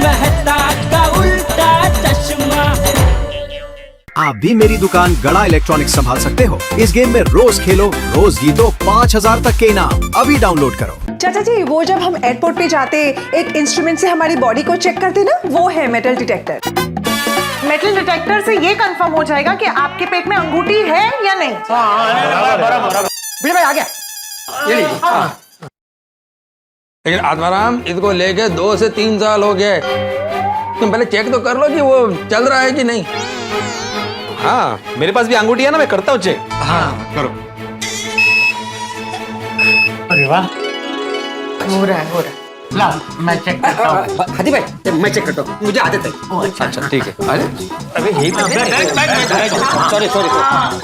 मेहता का उल्टा चश्मा। आप भी मेरी दुकान गड़ा इलेक्ट्रॉनिक्स संभाल सकते हो। इस गेम में रोज खेलो, रोज जीतो 5000 तक के इनाम। अभी डाउनलोड करो। चाचा जी, वो जब हम एयरपोर्ट पे जाते एक इंस्ट्रूमेंट से हमारी बॉडी को चेक करते ना, वो है मेटल डिटेक्टर। मेटल डिटेक्टर से ये कंफर्म हो जाएगा कि आपके पेट में अंगूठी है या नहीं। भाई आ गया, ये लीजिए। लेकिन आत्माराम, इसको लेके 2 से 3 साल हो गए। तुम पहले चेक तो कर लो कि वो चल रहा है कि नहीं। हाँ, मेरे पास भी अंगूठी है ना, मैं करता हूँ चेक। हाँ करो। अरे वाह, हो रहा है। लाओ मैं चेक करता हूँ। हाथी भाई, मैं चेक करता हूँ, मुझे आदत है। अच्छा ठीक है। अरे अबे यही सॉरी।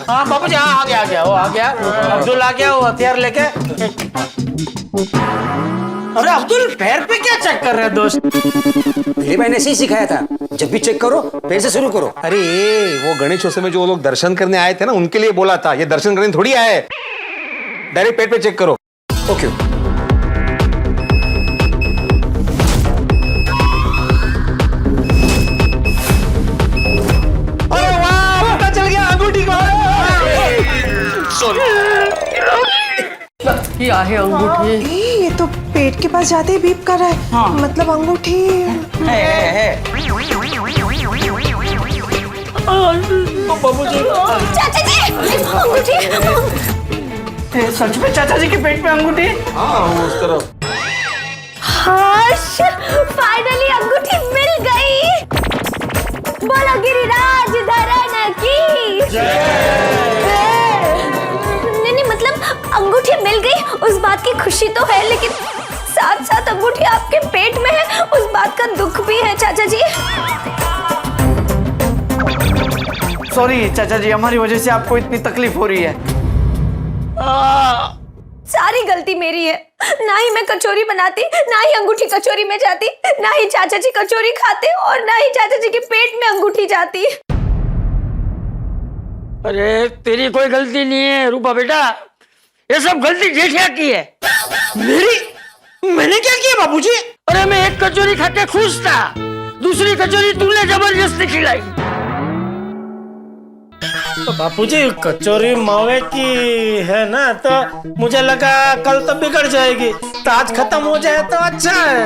हाँ बाबू जी, हाँ आ गया वो आ गया। अब्दुल आ गया, वो हथियार लेके। अरे अब्दुल, पैर पे क्या चेक कर रहे हैं दोस्त? मेरे भाई ने ऐसे ही सिखाया था, जब भी चेक करो पैर से शुरू करो। अरे वो गणेशोत्सव में जो लोग दर्शन करने आए थे ना, उनके लिए बोला था। ये दर्शन करने थोड़ी आए, डायरेक्ट पेट पे चेक करो। ओके। अरे वाह, पता चल गया अंगूठी का। क्या है अंगूठी? ये तो पेट के पास जाते ही बीप कर रहा है। हाँ। मतलब अंगूठी है। बाबू जी, चाचा जी, अंगूठी। सच में चाचा जी के पेट में अंगूठी? हाँ, उस तरफ। हर्ष, फाइनली अंगूठी मिल गई। बोलो गिरिराज धरण की नहीं, मतलब अंगूठी मिल गई उस बात की खुशी तो है, लेकिन साथ साथ अंगूठी आपके पेट में है उस बात का दुख भी है चाचा जी। सॉरी चाचा जी, हमारी वजह से आपको इतनी तकलीफ हो रही है। सारी गलती मेरी है। ना ही मैं कचौरी बनाती, ना ही अंगूठी कचौरी में जाती, ना ही चाचा जी कचौरी खाते और ना ही चाचा जी के पेट में अंगूठी जाती। अरे तेरी कोई गलती नहीं है रूपा बेटा, ये सब गलती जेठिया की है। मेरी? मैंने क्या किया बाबूजी? अरे मैं एक कचौरी खा के खुश था, दूसरी कचौरी तूने जबरदस्ती खिलाई। तो बापूजी, कचौरी मावे की है ना, तो मुझे लगा कल तो बिगड़ जाएगी, तो आज खत्म हो जाए तो अच्छा है।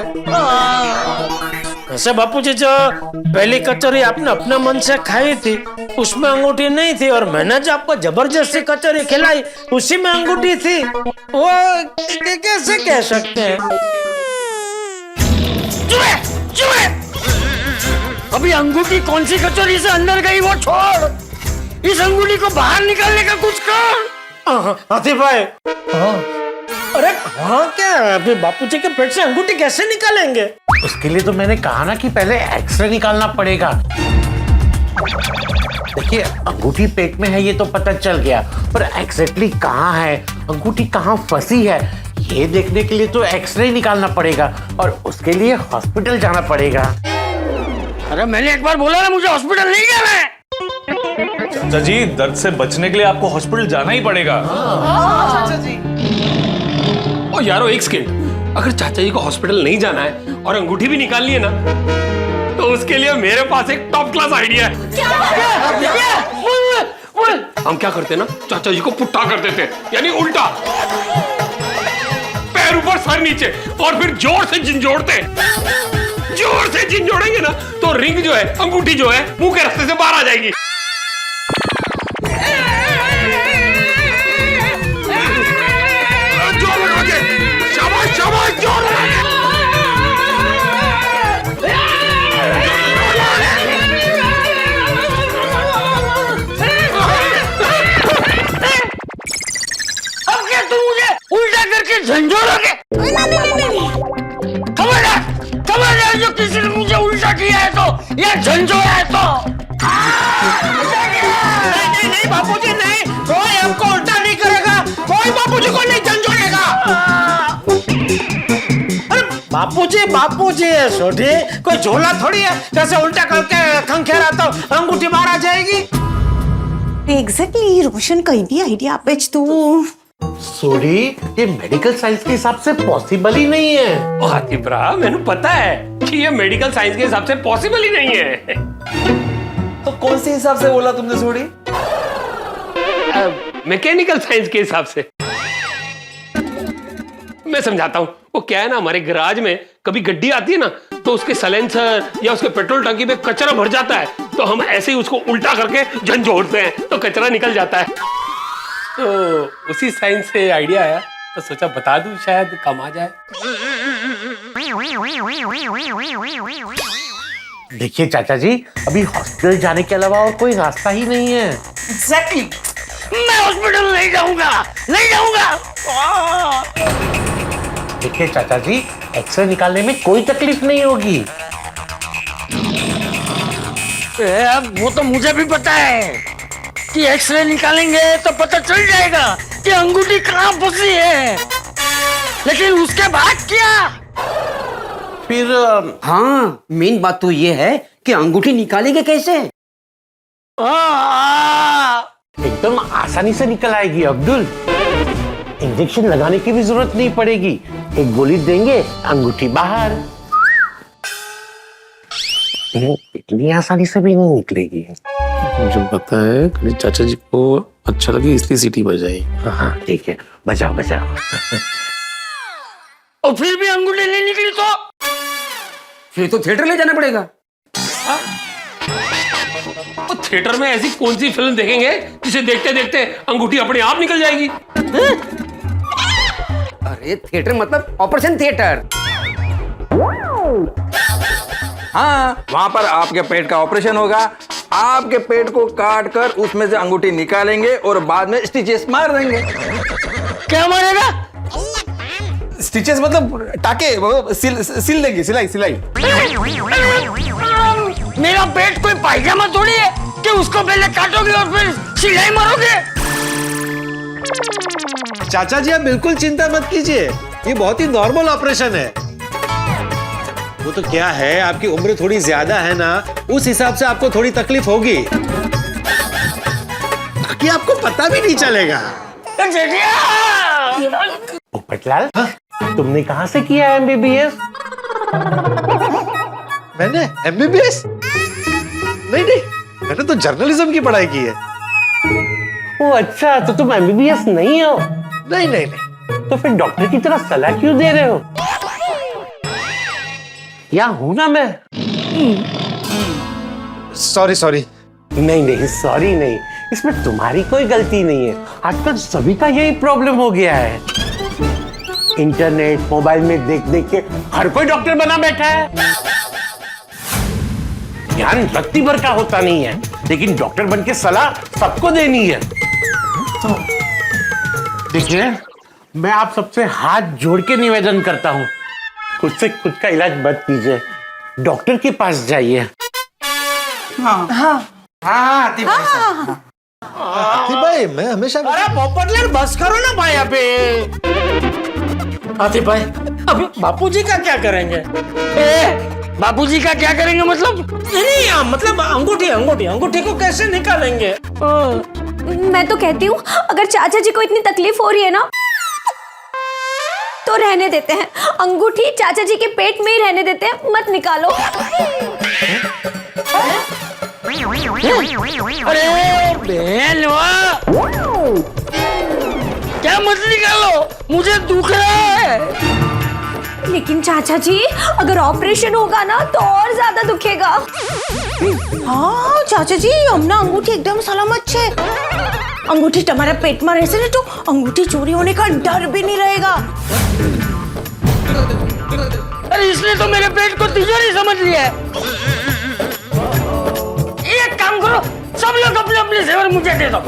वैसे बापूजी, जो पहली कचौरी आपने अपने मन से खाई थी उसमें अंगूठी नहीं थी, और मैंने जो आपको जबरदस्ती कचौरी खिलाई उसी में अंगूठी थी। वो कैसे कह सकते हैं? अभी अंगूठी कौन सी कचौरी से अंदर गई वो छोड़, इस अंगूठी को बाहर निकालने का कुछ कर। हाथी भाई, अरे हाँ, क्या अभी बापूजी के पेट से अंगूठी कैसे निकालेंगे? उसके लिए तो मैंने कहा ना कि पहले एक्सरे निकालना पड़ेगा। देखिए, अंगूठी पेट में है ये तो पता चल गया, पर एग्जैक्टली कहाँ है, अंगूठी कहाँ फंसी है, ये देखने के लिए तो एक्सरे निकालना पड़ेगा, और उसके लिए हॉस्पिटल जाना पड़ेगा। अरे मैंने एक बार बोला ना, मुझे हॉस्पिटल नहीं जाना है। चाचा जी, दर्द से बचने के लिए आपको हॉस्पिटल जाना ही पड़ेगा। चाचा जी। ओ यारो, एक सेकंड, अगर चाचा जी को हॉस्पिटल नहीं जाना है और अंगूठी भी निकालनी है ना, तो उसके लिए मेरे पास एक टॉप क्लास आइडिया है। हम क्या करते ना, चाचा जी को पुट्टा कर देते, यानी उल्टा, पैर ऊपर सर नीचे, और फिर जोर से झिंझोड़ते। जोर से झिंझोड़ेंगे ना तो रिंग जो है, अंगूठी जो है, मुंह के रास्ते से बाहर आ जाएगी। जोर लगा के, शाबाश शाबाश, जोर लगा के। अब क्या तुम मुझे उल्टा करके झंझोड़ोगे? खबरदार, जो किसी ने मुझे उल्टा किया है तो, या झंझोड़ा है तो। नहीं बापूजी, नहीं, कोई हमको उल्टा नहीं करेगा, कोई बापूजी को नहीं झंझोड़ेगा। अरे बापूजी है छोटी, कोई झोला थोड़ी है, जैसे उल्टा करके खंखेरा तो अंगूठी बाहर आ जाएगी। एग्जैक्टली रोशन, कहीं भी आइडिया आप तू सॉरी, ये मेडिकल साइंस के हिसाब से पॉसिबल ही नहीं है। ओ आतिफ भरा, मैंने पता है कि ये मेडिकल साइंस के हिसाब से पॉसिबल ही नहीं है। तो कौन से हिसाब से बोला तुमने सोडी? मैकेनिकल साइंस के हिसाब से। मैं समझाता हूँ। वो क्या है ना, हमारे गैराज में कभी गड्डी आती है ना, तो उसके साइलेंसर या उसके पेट्रोल टंकी में कचरा भर जाता है, तो हम ऐसे ही उसको उल्टा करके झंझोड़ते हैं तो कचरा निकल जाता है। तो उसी साइंस से आइडिया आया, तो सोचा बता दूं, शायद काम आ जाए। देखिए चाचा जी, अभी हॉस्पिटल जाने के अलावा और कोई रास्ता ही नहीं है। एग्जैक्टली, मैं हॉस्पिटल नहीं जाऊंगा, नहीं जाऊंगा। देखिए चाचा जी, एक्सरे निकालने में कोई तकलीफ नहीं होगी। अब वो तो मुझे भी पता है कि एक्सरे निकालेंगे तो पता चल जाएगा कि अंगूठी कहाँ फंसी है, लेकिन उसके बाद क्या? फिर हाँ, मेन बात तो ये है कि अंगूठी निकालेंगे कैसे? एकदम आसानी से निकल आएगी अब्दुल। इंजेक्शन लगाने की भी जरूरत नहीं पड़ेगी, एक गोली देंगे, अंगूठी बाहर। इतनी आसानी से भी नहीं निकलेगी। मुझे पता है, खाली चाचा जी को अच्छा लगे इसलिए सीटी बजाई। हाँ ठीक है, बजाओ बजाओ। और फिर भी अंगूठी नहीं निकली तो फिर तो थिएटर ले जाना पड़ेगा। तो थिएटर में ऐसी कौन सी फिल्म देखेंगे जिसे देखते देखते अंगूठी अपने आप निकल जाएगी? अरे थिएटर मतलब ऑपरेशन थिएटर। हाँ, वहां पर आपके पेट का ऑपरेशन होगा। आपके पेट को काट कर उसमें से अंगूठी निकालेंगे और बाद में स्टिचेस मार देंगे। क्या मारेगा? स्टिचेस मतलब टाके, सिल देंगे, सिलाई। मेरा पेट कोई पायजामा थोड़ी है कि उसको पहले काटोगे और फिर सिलाई मारोगे। चाचा जी आप बिल्कुल चिंता मत कीजिए, ये बहुत ही नॉर्मल ऑपरेशन है। वो तो क्या है, आपकी उम्र थोड़ी ज्यादा है ना, उस हिसाब से आपको थोड़ी तकलीफ होगी, बाकी आपको पता भी नहीं चलेगा। पोपटलाल, तुमने कहाँ से किया MBBS? मैंने MBBS? नहीं, मैंने तो जर्नलिज्म की पढ़ाई की है। ओ अच्छा, तो तुम MBBS नहीं हो? नहीं। तो फिर डॉक्टर की तरह सलाह क्यों दे रहे हो? या हूं ना मैं? सॉरी। नहीं, सॉरी नहीं, इसमें तुम्हारी कोई गलती नहीं है। आजकल सभी का यही प्रॉब्लम हो गया है। इंटरनेट, मोबाइल में देख देख के हर कोई डॉक्टर बना बैठा है। ज्ञान रत्ती भर का होता नहीं है, लेकिन डॉक्टर बन के सलाह सबको देनी है। देखिए, मैं आप सबसे हाथ जोड़ के निवेदन करता हूं, खुद से खुद का इलाज मत कीजिए, डॉक्टर के पास जाइए। आतिफ भाई, मैं हमेशा। अरे पोपटलाल बस करो ना भाई। अबे आतिफ भाई, अभी बापूजी का क्या करेंगे? बापूजी का क्या करेंगे मतलब? नहीं, मतलब अंगूठी को कैसे निकालेंगे? मैं तो कहती हूँ अगर चाचा जी को इतनी तकलीफ हो रही है ना, तो रहने देते हैं, अंगूठी चाचा जी के पेट में ही रहने देते हैं, मत निकालो। अरे बहन क्या मत निकालो, मुझे दुख रहा है। लेकिन चाचा जी अगर ऑपरेशन होगा ना तो और ज्यादा दुखेगा। हाँ चाचा जी, हमने अंगूठी एकदम सलामत है। अंगूठी तुम्हारा पेट में रहसे ना तो अंगूठी चोरी होने का डर भी नहीं रहेगा। अरे इसने तो मेरे पेट को तिजोरी समझ लिया है। एक काम करो, सब लोग अपने अपने जेवर मुझे दे दो।